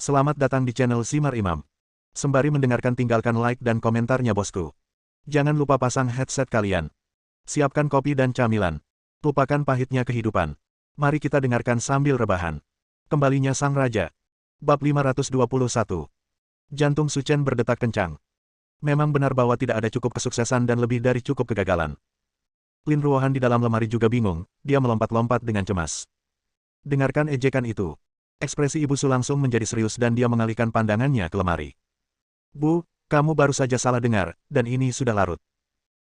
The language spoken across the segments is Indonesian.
Selamat datang di channel Simar Imam. Sembari mendengarkan tinggalkan like dan komentarnya bosku. Jangan lupa pasang headset kalian. Siapkan kopi dan camilan. Lupakan pahitnya kehidupan. Mari kita dengarkan sambil rebahan. Kembalinya Sang Raja. Bab 521. Jantung Su Chen berdetak kencang. Memang benar bahwa tidak ada cukup kesuksesan dan lebih dari cukup kegagalan. Lin Ruohan di dalam lemari juga bingung, dia melompat-lompat dengan cemas. Dengarkan ejekan itu. Ekspresi Ibu Su langsung menjadi serius dan dia mengalihkan pandangannya ke lemari. Bu, kamu baru saja salah dengar, dan ini sudah larut.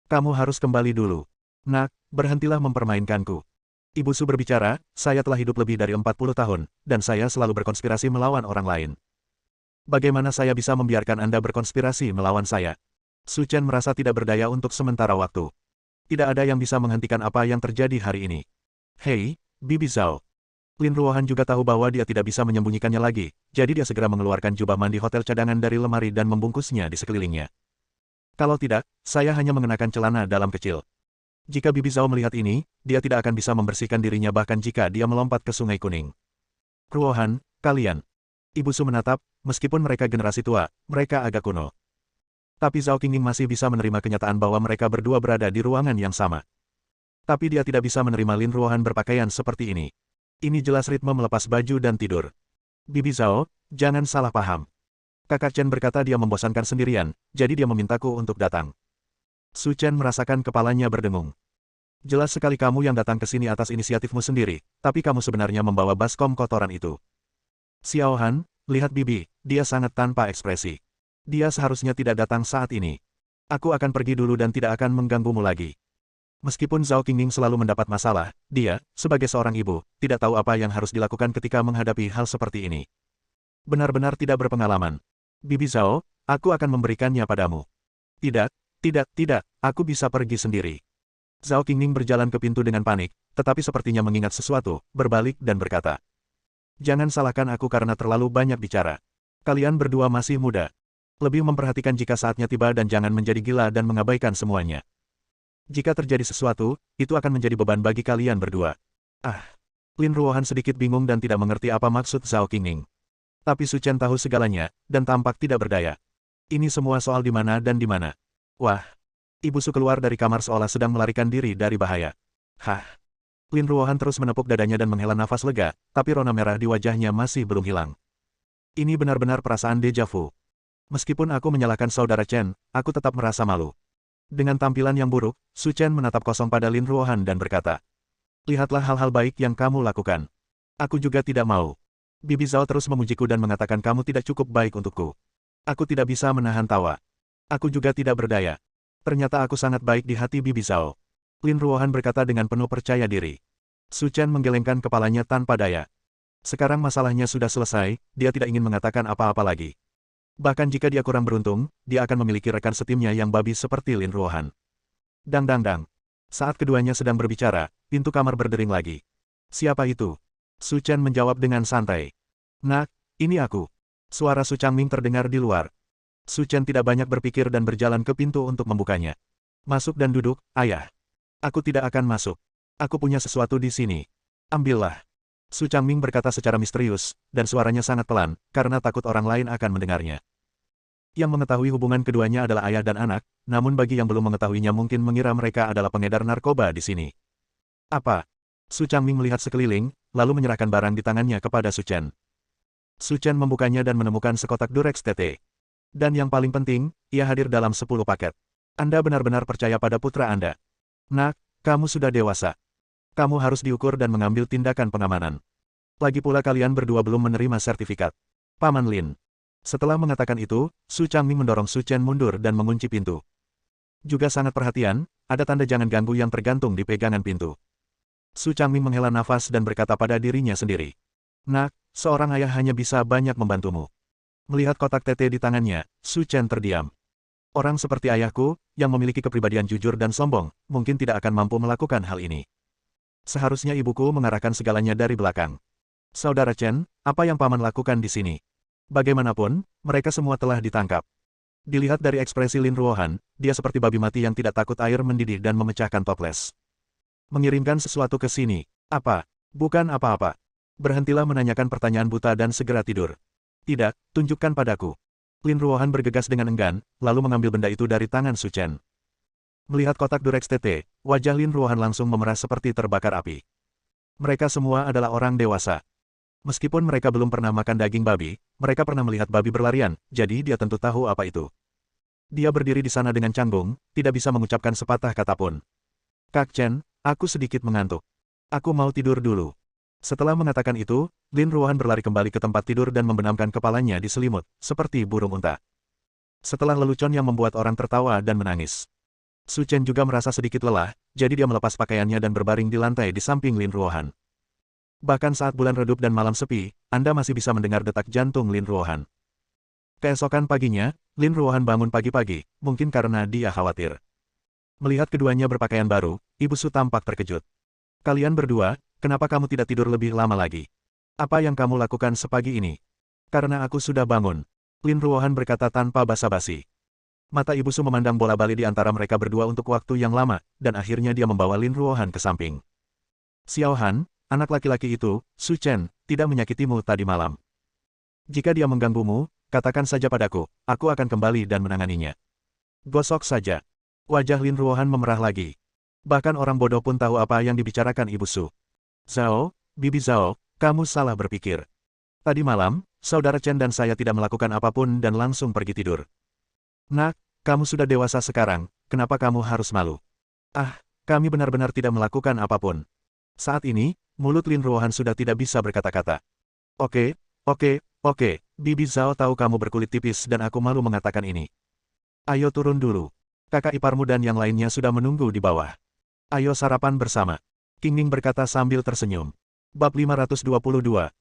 Kamu harus kembali dulu. Nak, berhentilah mempermainkanku. Ibu Su berbicara, saya telah hidup lebih dari 40 tahun, dan saya selalu berkonspirasi melawan orang lain. Bagaimana saya bisa membiarkan Anda berkonspirasi melawan saya? Su Chen merasa tidak berdaya untuk sementara waktu. Tidak ada yang bisa menghentikan apa yang terjadi hari ini. Hei, Bibi Zhao. Lin Ruohan juga tahu bahwa dia tidak bisa menyembunyikannya lagi, jadi dia segera mengeluarkan jubah mandi hotel cadangan dari lemari dan membungkusnya di sekelilingnya. Kalau tidak, saya hanya mengenakan celana dalam kecil. Jika Bibi Zhao melihat ini, dia tidak akan bisa membersihkan dirinya bahkan jika dia melompat ke Sungai Kuning. Ruohan, kalian. Ibu Su menatap, meskipun mereka generasi tua, mereka agak kuno. Tapi Zhao Qingning masih bisa menerima kenyataan bahwa mereka berdua berada di ruangan yang sama. Tapi dia tidak bisa menerima Lin Ruohan berpakaian seperti ini. Ini jelas ritme melepas baju dan tidur. Bibi Zhao, jangan salah paham. Kakak Chen berkata dia membosankan sendirian, jadi dia memintaku untuk datang. Su Chen merasakan kepalanya berdengung. Jelas sekali kamu yang datang ke sini atas inisiatifmu sendiri, tapi kamu sebenarnya membawa baskom kotoran itu. Xiao Han, lihat Bibi, dia sangat tanpa ekspresi. Dia seharusnya tidak datang saat ini. Aku akan pergi dulu dan tidak akan mengganggumu lagi. Meskipun Zhao Qingning selalu mendapat masalah, dia, sebagai seorang ibu, tidak tahu apa yang harus dilakukan ketika menghadapi hal seperti ini. Benar-benar tidak berpengalaman. Bibi Zhao, aku akan memberikannya padamu. Tidak, aku bisa pergi sendiri. Zhao Qingning berjalan ke pintu dengan panik, tetapi sepertinya mengingat sesuatu, berbalik dan berkata. Jangan salahkan aku karena terlalu banyak bicara. Kalian berdua masih muda. Lebih memperhatikan jika saatnya tiba dan jangan menjadi gila dan mengabaikan semuanya. Jika terjadi sesuatu, itu akan menjadi beban bagi kalian berdua. Lin Ruohan sedikit bingung dan tidak mengerti apa maksud Zhao Qingning. Tapi Su Chen tahu segalanya, dan tampak tidak berdaya. Ini semua soal di mana dan di mana. Wah! Ibu Su keluar dari kamar seolah sedang melarikan diri dari bahaya. Lin Ruohan terus menepuk dadanya dan menghela nafas lega, tapi rona merah di wajahnya masih belum hilang. Ini benar-benar perasaan deja vu. Meskipun aku menyalahkan saudara Chen, aku tetap merasa malu. Dengan tampilan yang buruk, Su Chen menatap kosong pada Lin Ruohan dan berkata, lihatlah hal-hal baik yang kamu lakukan. Aku juga tidak mau. Bibi Zhao terus memujiku dan mengatakan kamu tidak cukup baik untukku. Aku tidak bisa menahan tawa. Aku juga tidak berdaya. Ternyata aku sangat baik di hati Bibi Zhao. Lin Ruohan berkata dengan penuh percaya diri. Su Chen menggelengkan kepalanya tanpa daya. Sekarang masalahnya sudah selesai, dia tidak ingin mengatakan apa-apa lagi. Bahkan jika dia kurang beruntung, dia akan memiliki rekan setimnya yang babi seperti Lin Ruohan. Dang. Saat keduanya sedang berbicara, pintu kamar berdering lagi. Siapa itu? Su Chen menjawab dengan santai. Nak, ini aku. Suara Su Changming terdengar di luar. Su Chen tidak banyak berpikir dan berjalan ke pintu untuk membukanya. Masuk dan duduk, ayah. Aku tidak akan masuk. Aku punya sesuatu di sini. Ambillah. Su Changming berkata secara misterius, dan suaranya sangat pelan, karena takut orang lain akan mendengarnya. Yang mengetahui hubungan keduanya adalah ayah dan anak, namun bagi yang belum mengetahuinya mungkin mengira mereka adalah pengedar narkoba di sini. Apa? Su Changming melihat sekeliling, lalu menyerahkan barang di tangannya kepada Su Chen. Su Chen membukanya dan menemukan sekotak Durex TT. Dan yang paling penting, ia hadir dalam 10 paket. Anda benar-benar percaya pada putra Anda. Nak, kamu sudah dewasa. Kamu harus diukur dan mengambil tindakan pengamanan. Lagi pula kalian berdua belum menerima sertifikat. Paman Lin. Setelah mengatakan itu, Su Changming mendorong Su Chen mundur dan mengunci pintu. Juga sangat perhatian, ada tanda jangan ganggu yang tergantung di pegangan pintu. Su Changming menghela nafas dan berkata pada dirinya sendiri. Nak, seorang ayah hanya bisa banyak membantumu. Melihat kotak TT di tangannya, Su Chen terdiam. Orang seperti ayahku, yang memiliki kepribadian jujur dan sombong, mungkin tidak akan mampu melakukan hal ini. Seharusnya ibuku mengarahkan segalanya dari belakang. Saudara Chen, apa yang paman lakukan di sini? Bagaimanapun, mereka semua telah ditangkap. Dilihat dari ekspresi Lin Ruohan, dia seperti babi mati yang tidak takut air mendidih dan memecahkan toples. Mengirimkan sesuatu ke sini. Apa? Bukan apa-apa. Berhentilah menanyakan pertanyaan buta dan segera tidur. Tidak, tunjukkan padaku. Lin Ruohan bergegas dengan enggan, lalu mengambil benda itu dari tangan Su Chen. Melihat kotak Durex TT, wajah Lin Ruohan langsung memerah seperti terbakar api. Mereka semua adalah orang dewasa. Meskipun mereka belum pernah makan daging babi, mereka pernah melihat babi berlarian, jadi dia tentu tahu apa itu. Dia berdiri di sana dengan canggung, tidak bisa mengucapkan sepatah kata pun. Kak Chen, aku sedikit mengantuk. Aku mau tidur dulu. Setelah mengatakan itu, Lin Ruohan berlari kembali ke tempat tidur dan membenamkan kepalanya di selimut, seperti burung unta. Setelah lelucon yang membuat orang tertawa dan menangis. Su Chen juga merasa sedikit lelah, jadi dia melepas pakaiannya dan berbaring di lantai di samping Lin Ruohan. Bahkan saat bulan redup dan malam sepi, Anda masih bisa mendengar detak jantung Lin Ruohan. Keesokan paginya, Lin Ruohan bangun pagi-pagi, mungkin karena dia khawatir. Melihat keduanya berpakaian baru, Ibu Su tampak terkejut. Kalian berdua, kenapa kamu tidak tidur lebih lama lagi? Apa yang kamu lakukan sepagi ini? Karena aku sudah bangun. Lin Ruohan berkata tanpa basa-basi. Mata Ibu Su memandang bola bali di antara mereka berdua untuk waktu yang lama, dan akhirnya dia membawa Lin Ruohan ke samping. Xiao Han, anak laki-laki itu, Su Chen, tidak menyakitimu tadi malam. Jika dia mengganggumu, katakan saja padaku, aku akan kembali dan menanganinya. Gosok saja. Wajah Lin Ruohan memerah lagi. Bahkan orang bodoh pun tahu apa yang dibicarakan Ibu Su. Zhao, Bibi Zhao, kamu salah berpikir. Tadi malam, saudara Chen dan saya tidak melakukan apapun dan langsung pergi tidur. Nak, kamu sudah dewasa sekarang, kenapa kamu harus malu? Ah, kami benar-benar tidak melakukan apapun. Saat ini, mulut Lin Ruohan sudah tidak bisa berkata-kata. Oke, Bibi Zhao tahu kamu berkulit tipis dan aku malu mengatakan ini. Ayo turun dulu. Kakak iparmu dan yang lainnya sudah menunggu di bawah. Ayo sarapan bersama. Qingning berkata sambil tersenyum. Bab 522.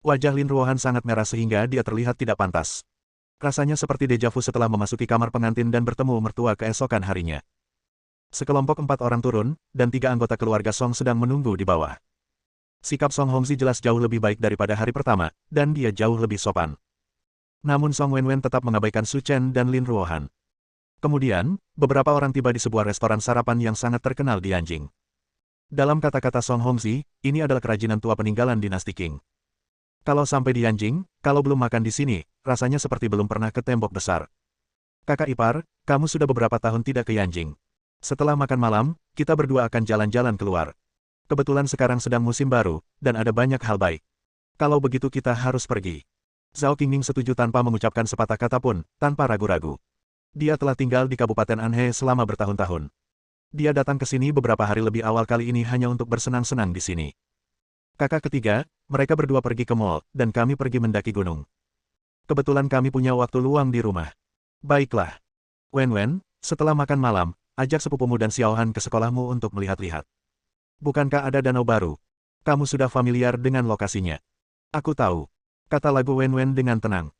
Wajah Lin Ruohan sangat merah sehingga dia terlihat tidak pantas. Rasanya seperti dejavu setelah memasuki kamar pengantin dan bertemu mertua keesokan harinya. Sekelompok 4 orang turun, dan 3 anggota keluarga Song sedang menunggu di bawah. Sikap Song Hongxi jelas jauh lebih baik daripada hari pertama, dan dia jauh lebih sopan. Namun Song Wenwen tetap mengabaikan Su Chen dan Lin Ruohan. Kemudian, beberapa orang tiba di sebuah restoran sarapan yang sangat terkenal di Yanjing. Dalam kata-kata Song Hongxi, ini adalah kerajinan tua peninggalan dinasti Qing. Kalau sampai di Yanjing, kalau belum makan di sini, rasanya seperti belum pernah ke tembok besar. Kakak ipar, kamu sudah beberapa tahun tidak ke Yanjing. Setelah makan malam, kita berdua akan jalan-jalan keluar. Kebetulan sekarang sedang musim baru, dan ada banyak hal baik. Kalau begitu kita harus pergi. Zhao Qingning setuju tanpa mengucapkan sepatah kata pun, tanpa ragu-ragu. Dia telah tinggal di Kabupaten Anhe selama bertahun-tahun. Dia datang ke sini beberapa hari lebih awal kali ini hanya untuk bersenang-senang di sini. Kakak ketiga, mereka berdua pergi ke mall, dan kami pergi mendaki gunung. Kebetulan kami punya waktu luang di rumah. Baiklah. Wen, setelah makan malam, ajak sepupumu dan Xiao Han ke sekolahmu untuk melihat-lihat. Bukankah ada danau baru? Kamu sudah familiar dengan lokasinya. Aku tahu. Kata lagu Wen dengan tenang.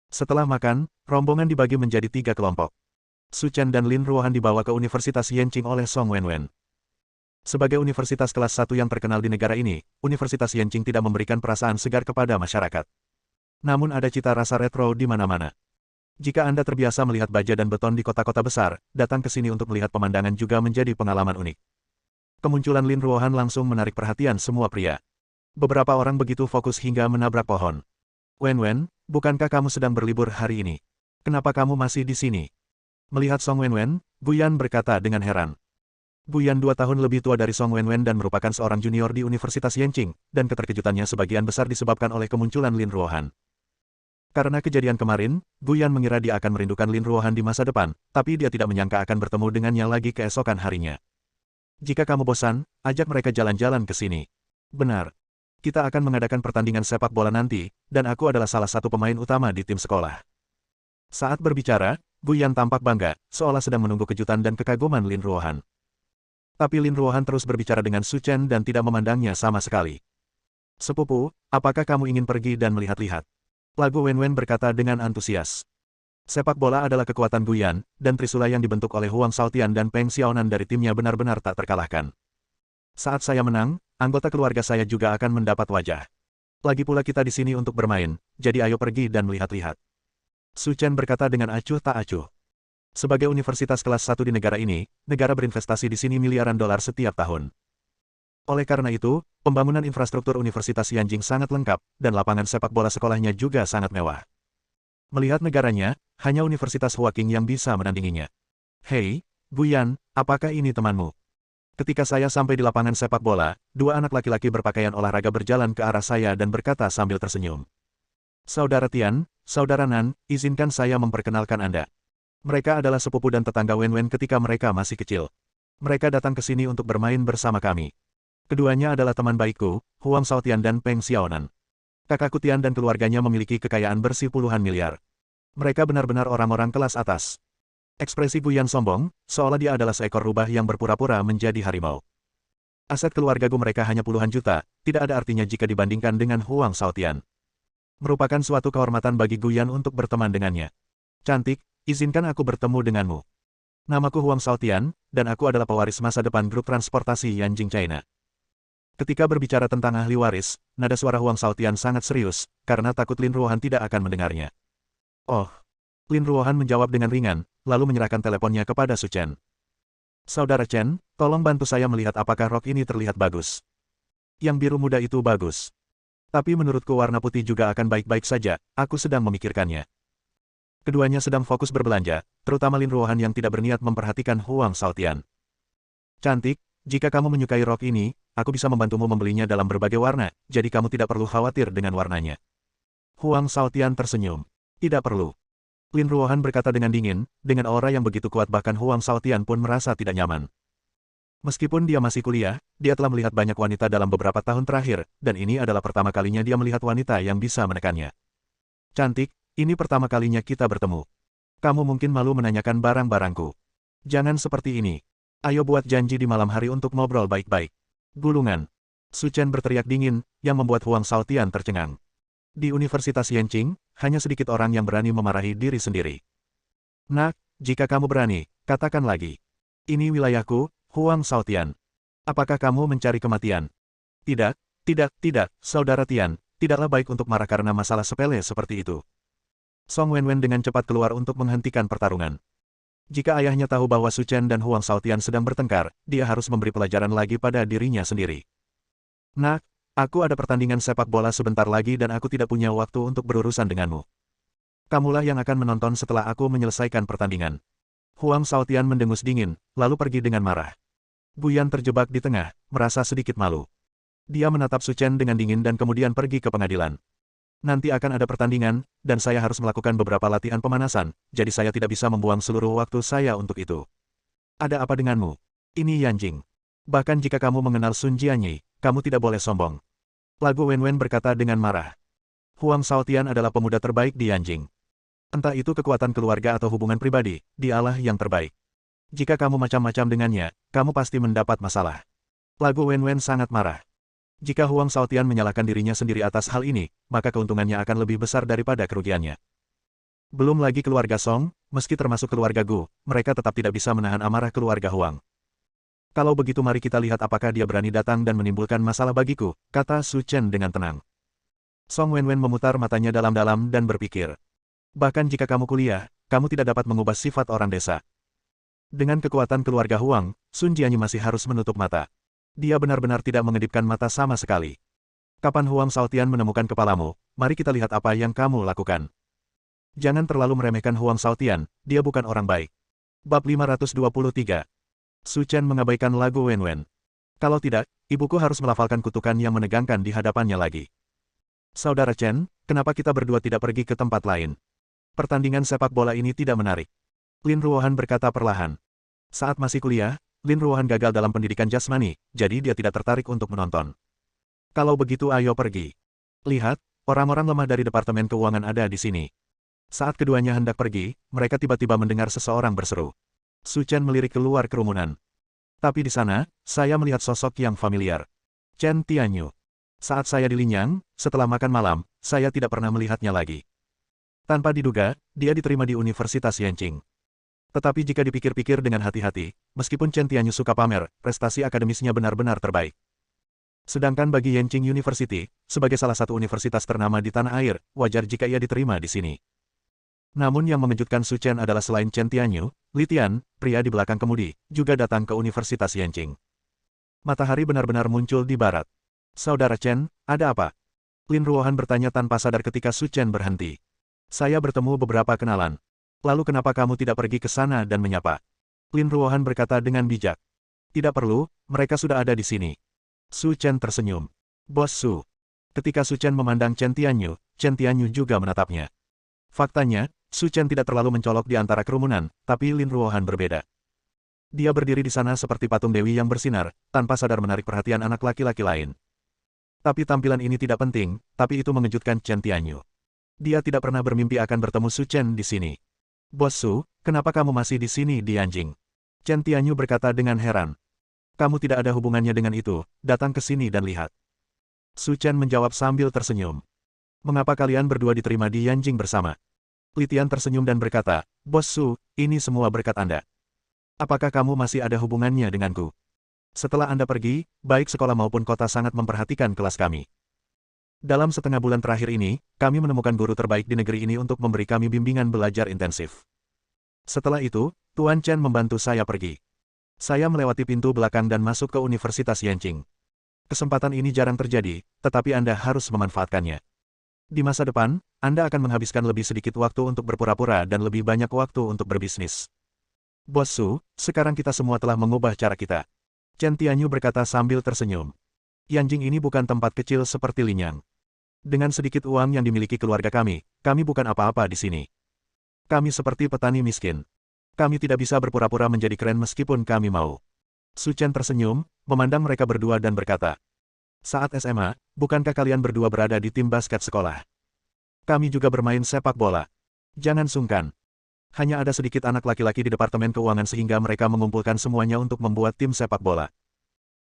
Setelah makan, rombongan dibagi menjadi 3 kelompok. Su Chen dan Lin Ruohan dibawa ke Universitas Yanqing oleh Song Wenwen. Sebagai universitas kelas 1 yang terkenal di negara ini, Universitas Yanqing tidak memberikan perasaan segar kepada masyarakat. Namun ada cita rasa retro di mana-mana. Jika Anda terbiasa melihat baja dan beton di kota-kota besar, datang ke sini untuk melihat pemandangan juga menjadi pengalaman unik. Kemunculan Lin Ruohan langsung menarik perhatian semua pria. Beberapa orang begitu fokus hingga menabrak pohon. Wen, bukankah kamu sedang berlibur hari ini? Kenapa kamu masih di sini? Melihat Song Wenwen, Guyan berkata dengan heran. Guyan 2 tahun lebih tua dari Song Wenwen dan merupakan seorang junior di Universitas Yanqing, dan keterkejutannya sebagian besar disebabkan oleh kemunculan Lin Ruohan. Karena kejadian kemarin, Guyan mengira dia akan merindukan Lin Ruohan di masa depan, tapi dia tidak menyangka akan bertemu dengannya lagi keesokan harinya. Jika kamu bosan, ajak mereka jalan-jalan ke sini. Benar. Kita akan mengadakan pertandingan sepak bola nanti, dan aku adalah salah satu pemain utama di tim sekolah. Saat berbicara, Guyan tampak bangga, seolah sedang menunggu kejutan dan kekaguman Lin Ruohan. Tapi Lin Ruohan terus berbicara dengan Su Chen dan tidak memandangnya sama sekali. Sepupu, apakah kamu ingin pergi dan melihat-lihat? Lagu Wen berkata dengan antusias. Sepak bola adalah kekuatan Guyan, dan Trisula yang dibentuk oleh Huang Shaotian dan Peng Xiaonan dari timnya benar-benar tak terkalahkan. Saat saya menang, anggota keluarga saya juga akan mendapat wajah. Lagi pula kita di sini untuk bermain, jadi ayo pergi dan melihat-lihat. Su Chen berkata dengan acuh tak acuh. Sebagai universitas kelas 1 di negara ini, negara berinvestasi di sini miliaran dolar setiap tahun. Oleh karena itu, pembangunan infrastruktur Universitas Yanjing sangat lengkap, dan lapangan sepak bola sekolahnya juga sangat mewah. Melihat negaranya, hanya Universitas Huaking yang bisa menandinginya. Hei, Guyan, apakah ini temanmu? Ketika saya sampai di lapangan sepak bola, dua anak laki-laki berpakaian olahraga berjalan ke arah saya dan berkata sambil tersenyum. Saudara Tian, Saudara Nan, izinkan saya memperkenalkan Anda. Mereka adalah sepupu dan tetangga Wen ketika mereka masih kecil. Mereka datang ke sini untuk bermain bersama kami. Keduanya adalah teman baikku, Huang Shaotian dan Peng Xiaonan. Kakakku Tian dan keluarganya memiliki kekayaan bersih puluhan miliar. Mereka benar-benar orang-orang kelas atas. Ekspresi Guyan sombong, seolah dia adalah seekor rubah yang berpura-pura menjadi harimau. Aset keluargaku mereka hanya puluhan juta, tidak ada artinya jika dibandingkan dengan Huang Shaotian. Merupakan suatu kehormatan bagi Guyan untuk berteman dengannya. Cantik, izinkan aku bertemu denganmu. Namaku Huang Shaotian, dan aku adalah pewaris masa depan grup transportasi Yanjing China. Ketika berbicara tentang ahli waris, nada suara Huang Shaotian sangat serius, karena takut Lin Ruohan tidak akan mendengarnya. Oh. Lin Ruohan menjawab dengan ringan, lalu menyerahkan teleponnya kepada Su Chen. Saudara Chen, tolong bantu saya melihat apakah rok ini terlihat bagus. Yang biru muda itu bagus. Tapi menurutku warna putih juga akan baik-baik saja, aku sedang memikirkannya. Keduanya sedang fokus berbelanja, terutama Lin Ruohan yang tidak berniat memperhatikan Huang Shaotian. Cantik, jika kamu menyukai rok ini, aku bisa membantumu membelinya dalam berbagai warna, jadi kamu tidak perlu khawatir dengan warnanya. Huang Shaotian tersenyum. Tidak perlu. Lin Ruohan berkata dengan dingin, dengan aura yang begitu kuat bahkan Huang Shaotian pun merasa tidak nyaman. Meskipun dia masih kuliah, dia telah melihat banyak wanita dalam beberapa tahun terakhir, dan ini adalah pertama kalinya dia melihat wanita yang bisa menekannya. Cantik, ini pertama kalinya kita bertemu. Kamu mungkin malu menanyakan barang-barangku. Jangan seperti ini. Ayo buat janji di malam hari untuk ngobrol baik-baik. Gulungan. Su Chen berteriak dingin, yang membuat Huang Shaotian tercengang. Di Universitas Yanqing, hanya sedikit orang yang berani memarahi diri sendiri. Nak, jika kamu berani, katakan lagi. Ini wilayahku, Huang Shaotian. Apakah kamu mencari kematian? Tidak, Saudara Tian, tidaklah baik untuk marah karena masalah sepele seperti itu. Song Wenwen dengan cepat keluar untuk menghentikan pertarungan. Jika ayahnya tahu bahwa Su Chen dan Huang Shaotian sedang bertengkar, dia harus memberi pelajaran lagi pada dirinya sendiri. Nak, aku ada pertandingan sepak bola sebentar lagi dan aku tidak punya waktu untuk berurusan denganmu. Kamulah yang akan menonton setelah aku menyelesaikan pertandingan. Huang Shaotian mendengus dingin, lalu pergi dengan marah. Guyan terjebak di tengah, merasa sedikit malu. Dia menatap Su Chen dengan dingin dan kemudian pergi ke pengadilan. Nanti akan ada pertandingan, dan saya harus melakukan beberapa latihan pemanasan, jadi saya tidak bisa membuang seluruh waktu saya untuk itu. Ada apa denganmu? Ini Yanjing. Bahkan jika kamu mengenal Sun Jianyi, kamu tidak boleh sombong. Lagu Wenwen berkata dengan marah. Huang Shaotian adalah pemuda terbaik di Yanjing. Entah itu kekuatan keluarga atau hubungan pribadi, dialah yang terbaik. Jika kamu macam-macam dengannya, kamu pasti mendapat masalah. Lagu Wenwen sangat marah. Jika Huang Shaotian menyalahkan dirinya sendiri atas hal ini, maka keuntungannya akan lebih besar daripada kerugiannya. Belum lagi keluarga Song, meski termasuk keluarga Gu, mereka tetap tidak bisa menahan amarah keluarga Huang. Kalau begitu mari kita lihat apakah dia berani datang dan menimbulkan masalah bagiku, kata Su Chen dengan tenang. Song Wenwen memutar matanya dalam-dalam dan berpikir. Bahkan jika kamu kuliah, kamu tidak dapat mengubah sifat orang desa. Dengan kekuatan keluarga Huang, Sun Jianyi masih harus menutup mata. Dia benar-benar tidak mengedipkan mata sama sekali. Kapan Huang Shaotian menemukan kepalamu, mari kita lihat apa yang kamu lakukan. Jangan terlalu meremehkan Huang Shaotian, dia bukan orang baik. Bab 523. Su Chen mengabaikan lagu Wenwen. Kalau tidak, ibuku harus melafalkan kutukan yang menegangkan di hadapannya lagi. Saudara Chen, kenapa kita berdua tidak pergi ke tempat lain? Pertandingan sepak bola ini tidak menarik. Lin Ruohan berkata perlahan. Saat masih kuliah, Lin Ruohan gagal dalam pendidikan jasmani, jadi dia tidak tertarik untuk menonton. Kalau begitu ayo pergi. Lihat, orang-orang lemah dari Departemen Keuangan ada di sini. Saat keduanya hendak pergi, mereka tiba-tiba mendengar seseorang berseru. Su Chen melirik keluar kerumunan. Tapi di sana, saya melihat sosok yang familiar. Chen Tianyu. Saat saya di Linyang, setelah makan malam, saya tidak pernah melihatnya lagi. Tanpa diduga, dia diterima di Universitas Yanqing. Tetapi jika dipikir-pikir dengan hati-hati, meskipun Chen Tianyu suka pamer, prestasi akademisnya benar-benar terbaik. Sedangkan bagi Yanqing University, sebagai salah satu universitas ternama di tanah air, wajar jika ia diterima di sini. Namun yang mengejutkan Su Chen adalah selain Chen Tianyu, Li Tian, pria di belakang kemudi, juga datang ke Universitas Yanqing. Matahari benar-benar muncul di barat. Saudara Chen, ada apa? Lin Ruohan bertanya tanpa sadar ketika Su Chen berhenti. Saya bertemu beberapa kenalan. Lalu kenapa kamu tidak pergi ke sana dan menyapa? Lin Ruohan berkata dengan bijak. Tidak perlu, mereka sudah ada di sini. Su Chen tersenyum. Bos Su. Ketika Su Chen memandang Chen Tianyu juga menatapnya. Faktanya, Su Chen tidak terlalu mencolok di antara kerumunan, tapi Lin Ruohan berbeda. Dia berdiri di sana seperti patung dewi yang bersinar, tanpa sadar menarik perhatian anak laki-laki lain. Tapi tampilan ini tidak penting, tapi itu mengejutkan Chen Tianyu. Dia tidak pernah bermimpi akan bertemu Su Chen di sini. Bos Su, kenapa kamu masih di sini di Yanjing? Chen Tianyu berkata dengan heran. Kamu tidak ada hubungannya dengan itu, datang ke sini dan lihat. Su Chen menjawab sambil tersenyum. Mengapa kalian berdua diterima di Yanjing bersama? Li Tian tersenyum dan berkata, Bos Su, ini semua berkat Anda. Apakah kamu masih ada hubungannya denganku? Setelah Anda pergi, baik sekolah maupun kota sangat memperhatikan kelas kami. Dalam setengah bulan terakhir ini, kami menemukan guru terbaik di negeri ini untuk memberi kami bimbingan belajar intensif. Setelah itu, Tuan Chen membantu saya pergi. Saya melewati pintu belakang dan masuk ke Universitas Yanqing. Kesempatan ini jarang terjadi, tetapi Anda harus memanfaatkannya. Di masa depan, Anda akan menghabiskan lebih sedikit waktu untuk berpura-pura dan lebih banyak waktu untuk berbisnis. Bos Su, sekarang kita semua telah mengubah cara kita. Chen Tianyu berkata sambil tersenyum. Yanjing ini bukan tempat kecil seperti Linyang. Dengan sedikit uang yang dimiliki keluarga kami bukan apa-apa di sini. Kami seperti petani miskin. Kami tidak bisa berpura-pura menjadi keren meskipun kami mau. Su Chen tersenyum, memandang mereka berdua dan berkata. Saat SMA, bukankah kalian berdua berada di tim basket sekolah? Kami juga bermain sepak bola. Jangan sungkan. Hanya ada sedikit anak laki-laki di Departemen Keuangan sehingga mereka mengumpulkan semuanya untuk membuat tim sepak bola.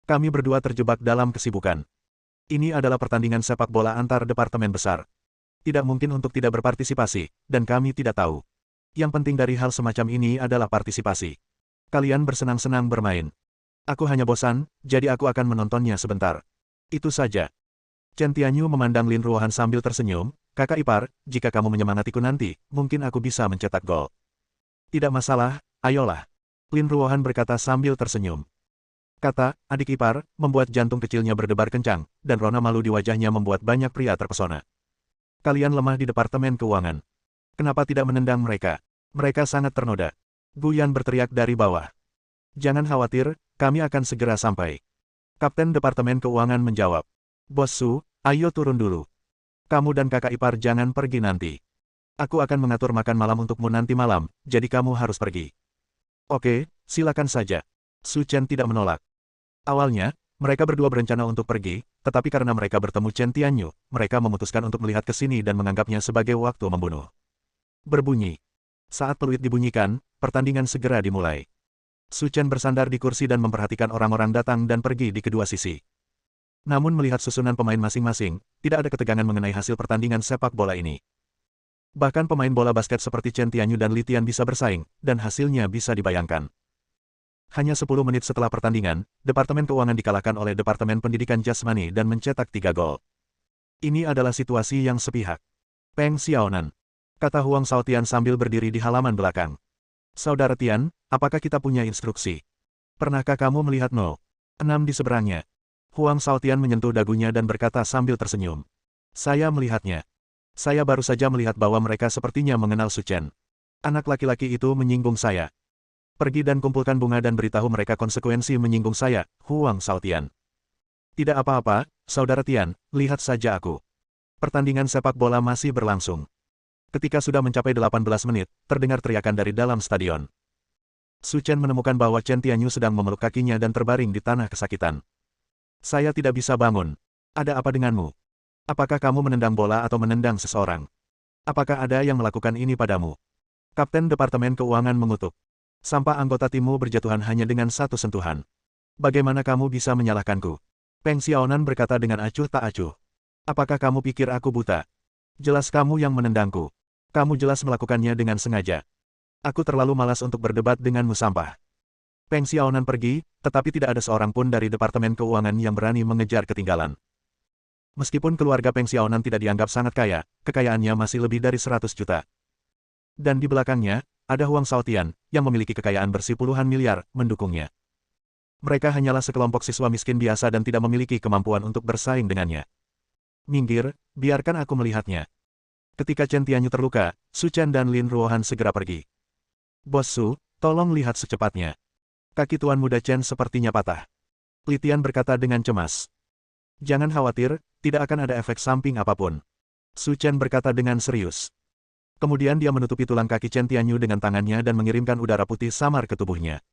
Kami berdua terjebak dalam kesibukan. Ini adalah pertandingan sepak bola antar departemen besar. Tidak mungkin untuk tidak berpartisipasi, dan kami tidak tahu. Yang penting dari hal semacam ini adalah partisipasi. Kalian bersenang-senang bermain. Aku hanya bosan, jadi aku akan menontonnya sebentar. Itu saja. Chen Tianyu memandang Lin Ruohan sambil tersenyum. Kakak ipar, jika kamu menyemangatiku nanti, mungkin aku bisa mencetak gol. Tidak masalah, ayolah. Lin Ruohan berkata sambil tersenyum. Kata, adik ipar, membuat jantung kecilnya berdebar kencang, dan rona malu di wajahnya membuat banyak pria terpesona. Kalian lemah di Departemen Keuangan. Kenapa tidak menendang mereka? Mereka sangat ternoda. Guyan berteriak dari bawah. Jangan khawatir, kami akan segera sampai. Kapten Departemen Keuangan menjawab. Bos Su, ayo turun dulu. Kamu dan kakak ipar jangan pergi nanti. Aku akan mengatur makan malam untukmu nanti malam, jadi kamu harus pergi. Oke, silakan saja. Su Chen tidak menolak. Awalnya, mereka berdua berencana untuk pergi, tetapi karena mereka bertemu Chen Tianyu, mereka memutuskan untuk melihat ke sini dan menganggapnya sebagai waktu membunuh. Berbunyi. Saat peluit dibunyikan, pertandingan segera dimulai. Su Chen bersandar di kursi dan memperhatikan orang-orang datang dan pergi di kedua sisi. Namun melihat susunan pemain masing-masing, tidak ada ketegangan mengenai hasil pertandingan sepak bola ini. Bahkan pemain bola basket seperti Chen Tianyu dan Li Tian bisa bersaing, dan hasilnya bisa dibayangkan. Hanya 10 menit setelah pertandingan, Departemen Keuangan dikalahkan oleh Departemen Pendidikan Jasmani dan mencetak 3 gol. Ini adalah situasi yang sepihak. Peng Xiaonan, kata Huang Shaotian sambil berdiri di halaman belakang. Saudara Tian, apakah kita punya instruksi? Pernahkah kamu melihat 06 di seberangnya? Huang Shaotian menyentuh dagunya dan berkata sambil tersenyum. Saya melihatnya. Saya baru saja melihat bahwa mereka sepertinya mengenal Su Chen. Anak laki-laki itu menyinggung saya. Pergi dan kumpulkan bunga dan beritahu mereka konsekuensi menyinggung saya, Huang Shaotian. Tidak apa-apa, Saudara Tian, lihat saja aku. Pertandingan sepak bola masih berlangsung. Ketika sudah mencapai 18 menit, terdengar teriakan dari dalam stadion. Su Chen menemukan bahwa Chen Tianyu sedang memeluk kakinya dan terbaring di tanah kesakitan. Saya tidak bisa bangun. Ada apa denganmu? Apakah kamu menendang bola atau menendang seseorang? Apakah ada yang melakukan ini padamu? Kapten Departemen Keuangan mengutuk. Sampah anggota timmu berjatuhan hanya dengan satu sentuhan. Bagaimana kamu bisa menyalahkanku? Peng Xiaonan berkata dengan acuh tak acuh. Apakah kamu pikir aku buta? Jelas kamu yang menendangku. Kamu jelas melakukannya dengan sengaja. Aku terlalu malas untuk berdebat denganmu sampah. Peng Xiaonan pergi, tetapi tidak ada seorang pun dari Departemen Keuangan yang berani mengejar ketinggalan. Meskipun keluarga Peng Xiaonan tidak dianggap sangat kaya, kekayaannya masih lebih dari 100 juta. Dan di belakangnya, ada Huang Shaotian, yang memiliki kekayaan bersih puluhan miliar, mendukungnya. Mereka hanyalah sekelompok siswa miskin biasa dan tidak memiliki kemampuan untuk bersaing dengannya. Minggir, biarkan aku melihatnya. Ketika Chen Tianyu terluka, Su Chen dan Lin Ruohan segera pergi. Bos Su, tolong lihat secepatnya. Kaki tuan muda Chen sepertinya patah. Li Tian berkata dengan cemas. Jangan khawatir, tidak akan ada efek samping apapun. Su Chen berkata dengan serius. Kemudian dia menutupi tulang kaki Chen Tianyu dengan tangannya dan mengirimkan udara putih samar ke tubuhnya.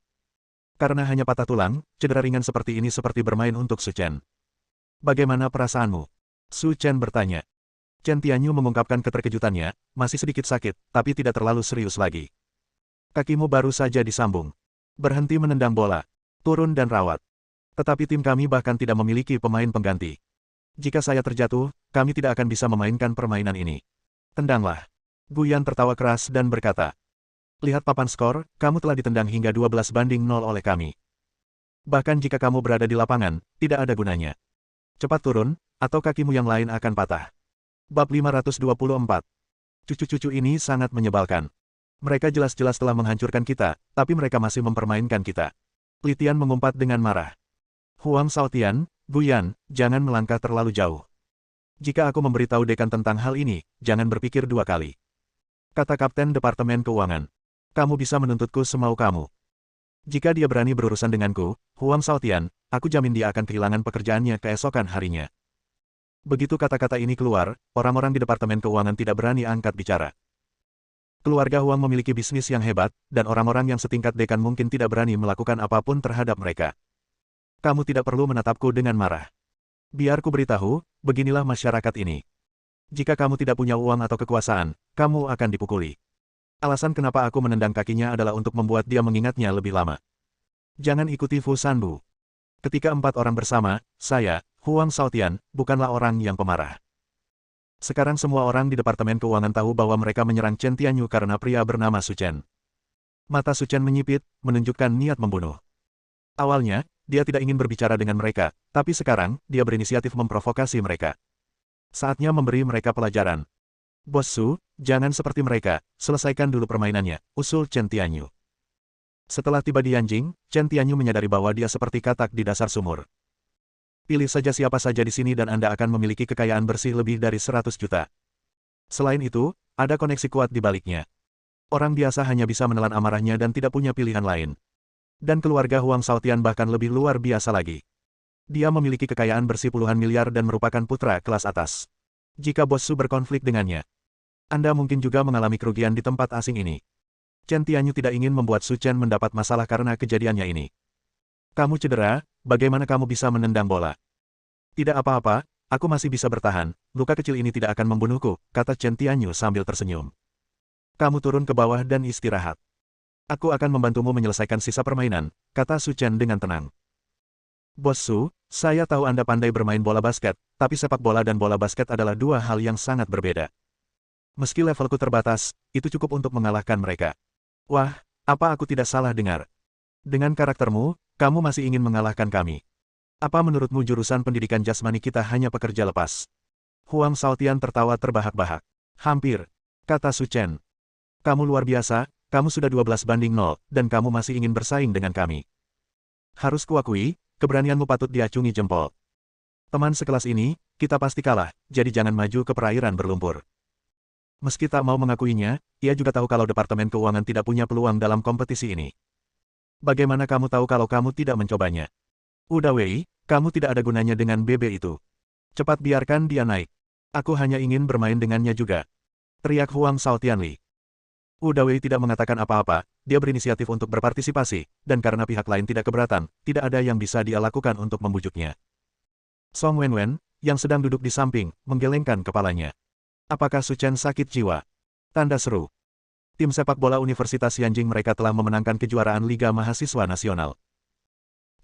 Karena hanya patah tulang, cedera ringan seperti ini seperti bermain untuk Su Chen. Bagaimana perasaanmu? Su Chen bertanya. Chen Tianyu mengungkapkan keterkejutannya, masih sedikit sakit, tapi tidak terlalu serius lagi. Kakimu baru saja disambung. Berhenti menendang bola. Turun dan rawat. Tetapi tim kami bahkan tidak memiliki pemain pengganti. Jika saya terjatuh, kami tidak akan bisa memainkan permainan ini. Tendanglah. Guyan tertawa keras dan berkata. Lihat papan skor, kamu telah ditendang hingga 12-0 oleh kami. Bahkan jika kamu berada di lapangan, tidak ada gunanya. Cepat turun, atau kakimu yang lain akan patah. Bab 524. Cucu-cucu ini sangat menyebalkan. Mereka jelas-jelas telah menghancurkan kita, tapi mereka masih mempermainkan kita. Li Tian mengumpat dengan marah. Huang Shaotian, Guyan, jangan melangkah terlalu jauh. Jika aku memberitahu dekan tentang hal ini, jangan berpikir dua kali. Kata Kapten Departemen Keuangan. Kamu bisa menuntutku semau kamu. Jika dia berani berurusan denganku, Huang Shaotian, aku jamin dia akan kehilangan pekerjaannya keesokan harinya. Begitu kata-kata ini keluar, orang-orang di Departemen Keuangan tidak berani angkat bicara. Keluarga Huang memiliki bisnis yang hebat, dan orang-orang yang setingkat dekan mungkin tidak berani melakukan apapun terhadap mereka. Kamu tidak perlu menatapku dengan marah. Biar ku beritahu, beginilah masyarakat ini. Jika kamu tidak punya uang atau kekuasaan, kamu akan dipukuli. Alasan kenapa aku menendang kakinya adalah untuk membuat dia mengingatnya lebih lama. Jangan ikuti Fu Sanbu. Ketika 4 orang bersama, saya, Huang Shaotian, bukanlah orang yang pemarah. Sekarang semua orang di Departemen Keuangan tahu bahwa mereka menyerang Chen Tianyu karena pria bernama Su Chen. Mata Su Chen menyipit, menunjukkan niat membunuh. Awalnya, dia tidak ingin berbicara dengan mereka, tapi sekarang, dia berinisiatif memprovokasi mereka. Saatnya memberi mereka pelajaran. Bos Su, jangan seperti mereka, selesaikan dulu permainannya, usul Chen Tianyu. Setelah tiba di Yanjing, Chen Tianyu menyadari bahwa dia seperti katak di dasar sumur. Pilih saja siapa saja di sini dan Anda akan memiliki kekayaan bersih lebih dari 100 juta. Selain itu, ada koneksi kuat di baliknya. Orang biasa hanya bisa menelan amarahnya dan tidak punya pilihan lain. Dan keluarga Huang Shaotian bahkan lebih luar biasa lagi. Dia memiliki kekayaan bersih puluhan miliar dan merupakan putra kelas atas. Jika Bos Su berkonflik dengannya, Anda mungkin juga mengalami kerugian di tempat asing ini. Chen Tianyu tidak ingin membuat Su Chen mendapat masalah karena kejadiannya ini. Kamu cedera, bagaimana kamu bisa menendang bola? Tidak apa-apa, aku masih bisa bertahan, luka kecil ini tidak akan membunuhku, kata Chen Tianyu sambil tersenyum. Kamu turun ke bawah dan istirahat. Aku akan membantumu menyelesaikan sisa permainan, kata Su Chen dengan tenang. Bos Su, saya tahu Anda pandai bermain bola basket, tapi sepak bola dan bola basket adalah dua hal yang sangat berbeda. Meski levelku terbatas, itu cukup untuk mengalahkan mereka. Wah, apa aku tidak salah dengar? Dengan karaktermu, kamu masih ingin mengalahkan kami. Apa menurutmu jurusan pendidikan jasmani kita hanya pekerja lepas? Huang Shaotian tertawa terbahak-bahak. Hampir, kata Su Chen. Kamu luar biasa, kamu sudah 12-0, dan kamu masih ingin bersaing dengan kami. Harus kuakui, keberanianmu patut diacungi jempol. Teman sekelas ini, kita pasti kalah, jadi jangan maju ke perairan berlumpur. Meski tak mau mengakuinya, ia juga tahu kalau Departemen Keuangan tidak punya peluang dalam kompetisi ini. Bagaimana kamu tahu kalau kamu tidak mencobanya? Uda Wei, kamu tidak ada gunanya dengan bebe itu. Cepat biarkan dia naik. Aku hanya ingin bermain dengannya juga. Teriak Huang Shaotian Li. Uda Wei tidak mengatakan apa-apa, dia berinisiatif untuk berpartisipasi, dan karena pihak lain tidak keberatan, tidak ada yang bisa dia lakukan untuk membujuknya. Song Wenwen, yang sedang duduk di samping, menggelengkan kepalanya. Apakah Su Chen sakit jiwa? Tanda seru. Tim sepak bola Universitas Yanjing mereka telah memenangkan kejuaraan Liga Mahasiswa Nasional.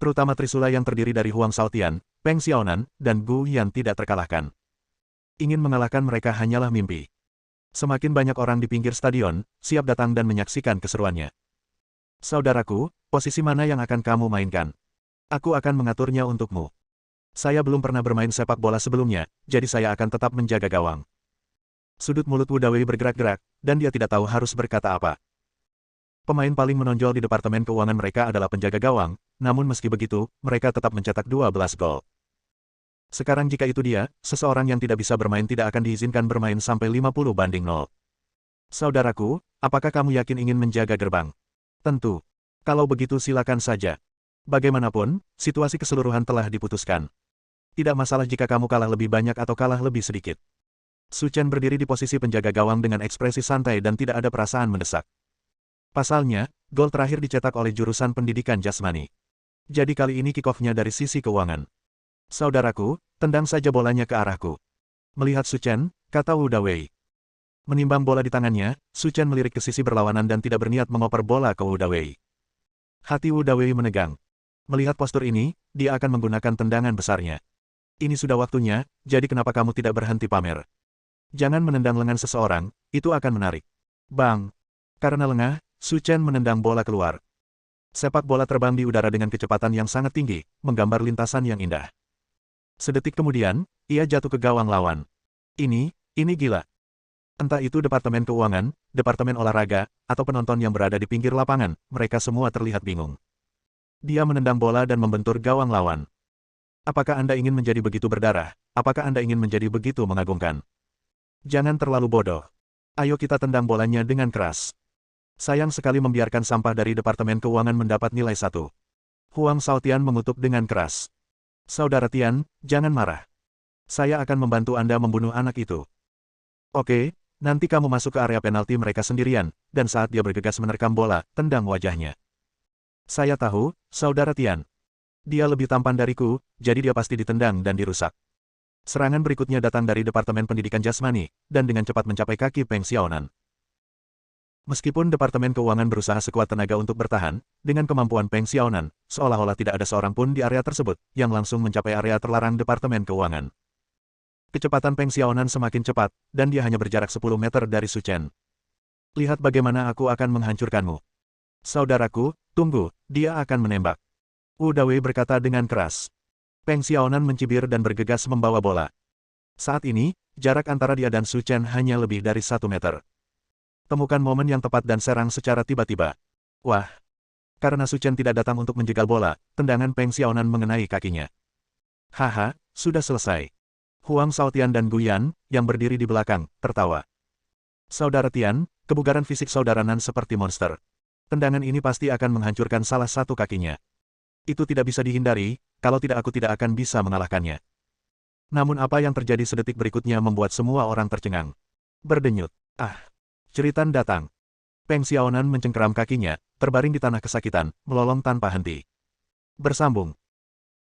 Terutama Trisula yang terdiri dari Huang Shaotian, Peng Xiaonan, dan Gu Yan tidak terkalahkan. Ingin mengalahkan mereka hanyalah mimpi. Semakin banyak orang di pinggir stadion, siap datang dan menyaksikan keseruannya. Saudaraku, posisi mana yang akan kamu mainkan? Aku akan mengaturnya untukmu. Saya belum pernah bermain sepak bola sebelumnya, jadi saya akan tetap menjaga gawang. Sudut mulut Wu Dawei bergerak-gerak, dan dia tidak tahu harus berkata apa. Pemain paling menonjol di departemen keuangan mereka adalah penjaga gawang, namun meski begitu, mereka tetap mencetak 12 gol. Sekarang jika itu dia, seseorang yang tidak bisa bermain tidak akan diizinkan bermain sampai 50-0. Saudaraku, apakah kamu yakin ingin menjaga gerbang? Tentu. Kalau begitu silakan saja. Bagaimanapun, situasi keseluruhan telah diputuskan. Tidak masalah jika kamu kalah lebih banyak atau kalah lebih sedikit. Su Chen berdiri di posisi penjaga gawang dengan ekspresi santai dan tidak ada perasaan mendesak. Pasalnya, gol terakhir dicetak oleh jurusan pendidikan jasmani. Jadi kali ini kick-off-nya dari sisi keuangan. Saudaraku, tendang saja bolanya ke arahku. Melihat Su Chen, kata Wu Dawei. Menimbang bola di tangannya, Su Chen melirik ke sisi berlawanan dan tidak berniat mengoper bola ke Wu Dawei. Hati Wu Dawei menegang. Melihat postur ini, dia akan menggunakan tendangan besarnya. Ini sudah waktunya, jadi kenapa kamu tidak berhenti pamer? Jangan menendang lengan seseorang, itu akan menarik. Bang! Karena lengah, Su Chen menendang bola keluar. Sepak bola terbang di udara dengan kecepatan yang sangat tinggi, menggambar lintasan yang indah. Sedetik kemudian, ia jatuh ke gawang lawan. Ini gila. Entah itu departemen keuangan, departemen olahraga, atau penonton yang berada di pinggir lapangan, mereka semua terlihat bingung. Dia menendang bola dan membentur gawang lawan. Apakah Anda ingin menjadi begitu berdarah? Apakah Anda ingin menjadi begitu mengagumkan? Jangan terlalu bodoh. Ayo kita tendang bolanya dengan keras. Sayang sekali membiarkan sampah dari Departemen Keuangan mendapat nilai 1. Huang Shaotian mengutuk dengan keras. Saudara Tian, jangan marah. Saya akan membantu Anda membunuh anak itu. Oke, nanti kamu masuk ke area penalti mereka sendirian, dan saat dia bergegas menerkam bola, tendang wajahnya. Saya tahu, Saudara Tian. Dia lebih tampan dariku, jadi dia pasti ditendang dan dirusak. Serangan berikutnya datang dari Departemen Pendidikan Jasmani, dan dengan cepat mencapai kaki Peng Xiaonan. Meskipun Departemen Keuangan berusaha sekuat tenaga untuk bertahan, dengan kemampuan Peng Xiaonan, seolah-olah tidak ada seorang pun di area tersebut, yang langsung mencapai area terlarang Departemen Keuangan. Kecepatan Peng Xiaonan semakin cepat, dan dia hanya berjarak 10 meter dari Su Chen. Lihat bagaimana aku akan menghancurkanmu. Saudaraku, tunggu, dia akan menembak. Wu Dawei berkata dengan keras. Peng Xiaonan mencibir dan bergegas membawa bola. Saat ini, jarak antara dia dan Su Chen hanya lebih dari 1 meter. Temukan momen yang tepat dan serang secara tiba-tiba. Wah! Karena Su Chen tidak datang untuk menjegal bola, tendangan Peng Xiaonan mengenai kakinya. Haha, sudah selesai. Huang Shaotian dan Guyan, yang berdiri di belakang, tertawa. Saudara Tian, kebugaran fisik saudara Nan seperti monster. Tendangan ini pasti akan menghancurkan salah satu kakinya. Itu tidak bisa dihindari, kalau tidak aku tidak akan bisa mengalahkannya. Namun apa yang terjadi sedetik berikutnya membuat semua orang tercengang. Berdenyut. Ah! Ceritan datang. Peng Xiaonan mencengkeram kakinya, terbaring di tanah kesakitan, melolong tanpa henti. Bersambung.